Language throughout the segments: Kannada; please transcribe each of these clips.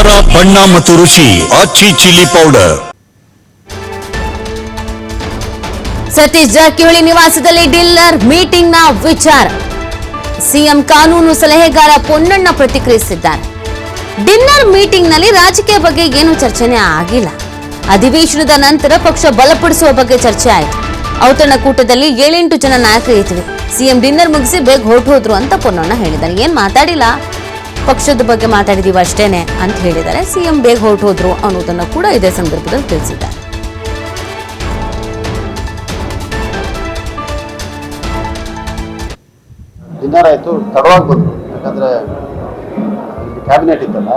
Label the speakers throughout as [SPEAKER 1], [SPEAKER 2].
[SPEAKER 1] ಖಾರ, ಬಣ್ಣ ಮತ್ತು ರುಚಿ ಆಚಿ ಚಿಲ್ಲಿ ಪೌಡರ್.
[SPEAKER 2] ಸತೀಶ್ ಜಾರಕಿಹೊಳಿ ನಿವಾಸದಲ್ಲಿ ಡಿಲ್ಲರ್ ಮೀಟಿಂಗ್ನ ವಿಚಾರ. ಸಿಎಂ ಕಾನೂನು ಸಲಹೆಗಾರ ಪೊನ್ನಣ್ಣ ಪ್ರತಿಕ್ರಿಯಿಸಿದ್ದಾರೆ. ಡಿನ್ನರ್ ಮೀಟಿಂಗ್ನಲ್ಲಿ ರಾಜಕೀಯ ಬಗ್ಗೆ ಏನು ಚರ್ಚೆನೇ ಆಗಿಲ್ಲ. ಅಧಿವೇಶನದ ನಂತರ ಪಕ್ಷ ಬಲಪಡಿಸುವ ಬಗ್ಗೆ ಚರ್ಚೆ ಆಯಿತು. ಔತಣಕೂಟದಲ್ಲಿ 7-8 ಜನ ನಾಯಕರು ಇದ್ವಿ. ಸಿಎಂ ಡಿನ್ನರ್ ಮುಗಿಸಿ ಬೇಗ ಹೊರಟೋದ್ರು ಅಂತ ಪೊನ್ನಣ್ಣ ಹೇಳಿದ್ದಾರೆ. ಏನ್ ಮಾತಾಡಿಲ್ಲ, ಪಕ್ಷದ ಬಗ್ಗೆ ಮಾತಾಡಿದೀವಿ ಅಷ್ಟೇನೆ ಅಂತ ಹೇಳಿದ್ದಾರೆ. ಸಿಎಂ ಬೇಗ ಹೊರಟೋದ್ರು ಅನ್ನೋದನ್ನ ಕೂಡ ಇದೇ ಸಂದರ್ಭದಲ್ಲಿ ತಿಳಿಸಿದ್ದಾರೆ.
[SPEAKER 3] ಡಿನ್ನರ್ ಆಯಿತು, ತಡವಾಗಿ ಬಂದರು. ಯಾಕಂದರೆ ಕ್ಯಾಬಿನೆಟ್ ಇತ್ತಲ್ಲ,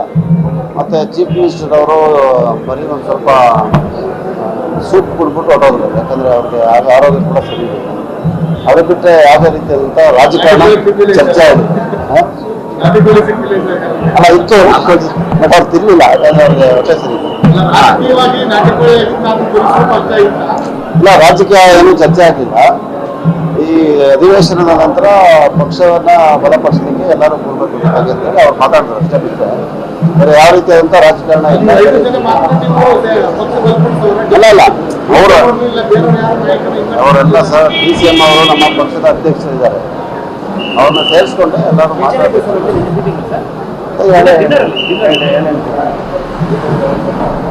[SPEAKER 3] ಮತ್ತು ಚೀಫ್ ಮಿನಿಸ್ಟರ್ ಅವರು ಬರೀ ಒಂದು ಸ್ವಲ್ಪ ಸೂಪ್ ಕುಡ್ಬಿಟ್ಟು ಹೊರಟೋದ್ರು. ಯಾಕಂದರೆ ಅವ್ರಿಗೆ ಆರೋಗ್ಯ ಕೂಡ ಸರಿ ಇದೆ. ಅದು ಬಿಟ್ಟರೆ ಯಾವುದೇ ರೀತಿಯಾದಂಥ ರಾಜಕಾರಣ ಚರ್ಚೆ ಆಯಿತು. ಅಲ್ಲ ಇತ್ತು, ಬಟ್ ಅವ್ರು ತಿನ್ನಲಿಲ್ಲ. ಯಾಕಂದರೆ ಅವ್ರಿಗೆ ಹೊಟ್ಟೆ ಸರಿ ಇದೆ. ಇಲ್ಲ, ರಾಜಕೀಯ ಏನೂ ಚರ್ಚೆ ಆಗಲಿಲ್ಲ. ಈ ಅಧಿವೇಶನದ ನಂತರ ಪಕ್ಷವನ್ನ ಬಲಪಡಿಸಲಿಕ್ಕೆ ಎಲ್ಲರೂ ಕೂಡಬೇಕು ಅಂತೇಳಿ ಅವ್ರು ಮಾತಾಡಿದ್ರು ಅಷ್ಟೇ. ಬಿಟ್ಟರೆ ಬೇರೆ ಯಾವ ರೀತಿಯಾದಂಥ ರಾಜಕಾರಣ ಇಲ್ಲ. ಇಲ್ಲ ಅವರೆಲ್ಲ ಸರ್ DCM ಅವರು ನಮ್ಮ ಪಕ್ಷದ ಅಧ್ಯಕ್ಷರಿದ್ದಾರೆ. ಅವ್ರನ್ನ ಸೇರಿಸ್ಕೊಂಡು ಎಲ್ಲರೂ ಮಾತಾಡಬೇಕು.